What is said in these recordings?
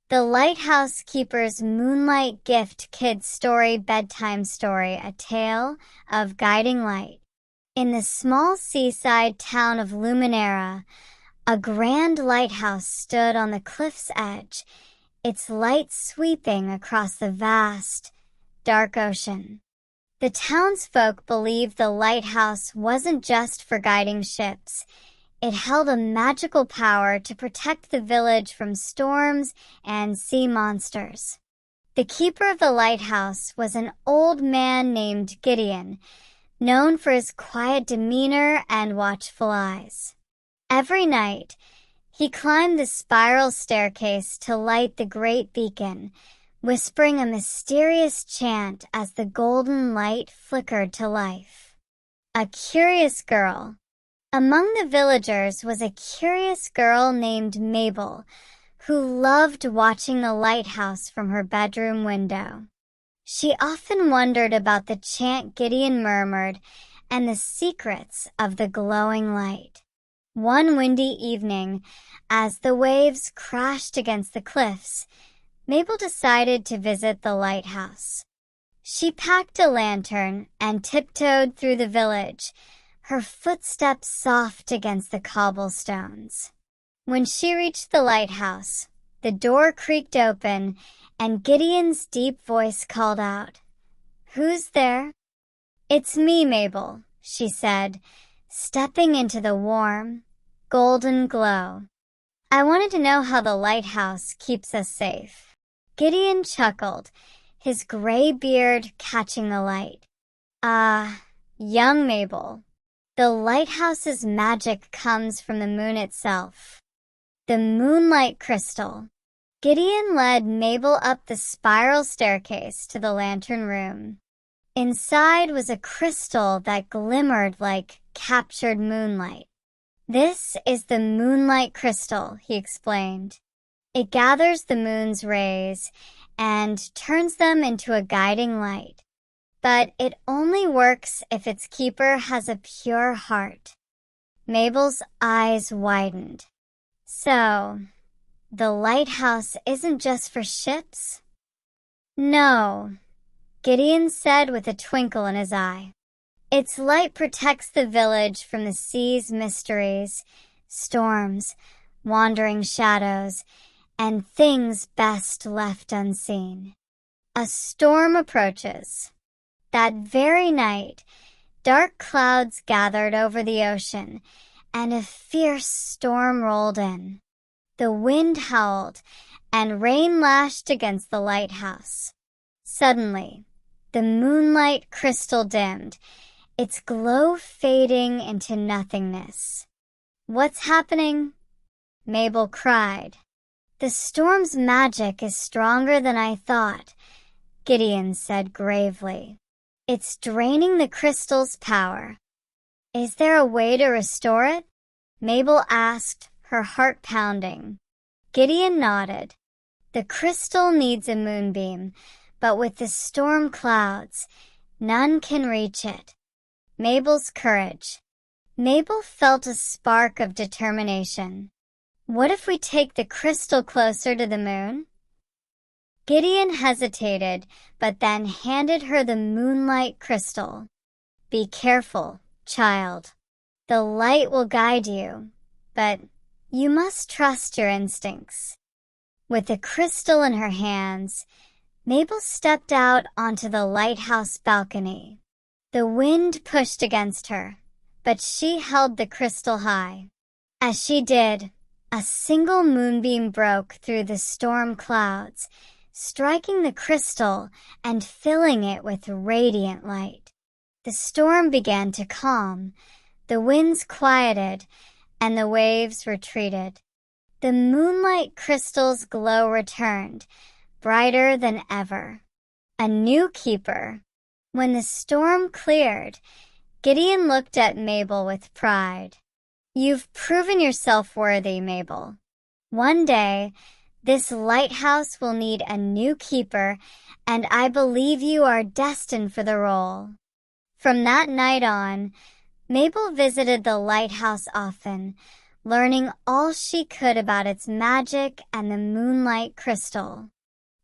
The Lighthouse Keeper's Moonlight Gift Kids Story Bedtime Story, a tale of guiding light. In the small seaside town of Luminara, a grand lighthouse stood on the cliff's edge, its light sweeping across the vast, dark ocean. The townsfolk believed the lighthouse wasn't just for guiding ships. It held a magical power to protect the village from storms and sea monsters. The keeper of the lighthouse was an old man named Gideon, known for his quiet demeanor and watchful eyes. Every night, he climbed the spiral staircase to light the great beacon, whispering a mysterious chant as the golden light flickered to life. Among the villagers was a curious girl named Mabel, who loved watching the lighthouse from her bedroom window. She often wondered about the chant Gideon murmured and the secrets of the glowing light. One windy evening, as the waves crashed against the cliffs, Mabel decided to visit the lighthouse. She packed a lantern and tiptoed through the village, her footsteps soft against the cobblestones. When she reached the lighthouse, the door creaked open, and Gideon's deep voice called out, "Who's there?" "It's me, Mabel," she said, stepping into the warm, golden glow. "I wanted to know how the lighthouse keeps us safe." Gideon chuckled, his gray beard catching the light. Young Mabel, the lighthouse's magic comes from the moon itself. The moonlight crystal. Gideon led Mabel up the spiral staircase to the lantern room. Inside was a crystal that glimmered like captured moonlight. "This is the moonlight crystal," he explained. "It gathers the moon's rays and turns them into a guiding light. But it only works if its keeper has a pure heart." Mabel's eyes widened. "So, the lighthouse isn't just for ships?" "No," Gideon said with a twinkle in his eye. "Its light protects the village from the sea's mysteries, storms, wandering shadows, and things best left unseen." A storm approaches. That very night, dark clouds gathered over the ocean, and a fierce storm rolled in. The wind howled, and rain lashed against the lighthouse. Suddenly, the moonlight crystal dimmed, its glow fading into nothingness. "What's happening?" Mabel cried. "The storm's magic is stronger than I thought," Gideon said gravely. "It's draining the crystal's power." "Is there a way to restore it?" Mabel asked, her heart pounding. Gideon nodded. "The crystal needs a moonbeam, but with the storm clouds, none can reach it." Mabel's courage. Mabel felt a spark of determination. "What if we take the crystal closer to the moon?" Gideon hesitated, but then handed her the moonlight crystal. "Be careful, child. The light will guide you, but you must trust your instincts." With the crystal in her hands, Mabel stepped out onto the lighthouse balcony. The wind pushed against her, but she held the crystal high. As she did, a single moonbeam broke through the storm clouds, striking the crystal and filling it with radiant light. The storm began to calm, the winds quieted, and the waves retreated. The moonlight crystal's glow returned, brighter than ever. A new keeper. When the storm cleared, Gideon looked at Mabel with pride. "You've proven yourself worthy, Mabel. One day, this lighthouse will need a new keeper, and I believe you are destined for the role." From that night on, Mabel visited the lighthouse often, learning all she could about its magic and the moonlight crystal.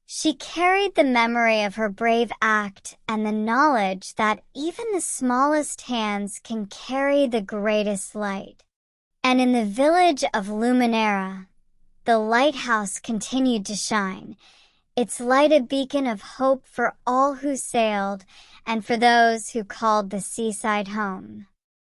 She carried the memory of her brave act and the knowledge that even the smallest hands can carry the greatest light. And in the village of Luminara, the lighthouse continued to shine, its light a beacon of hope for all who sailed and for those who called the seaside home.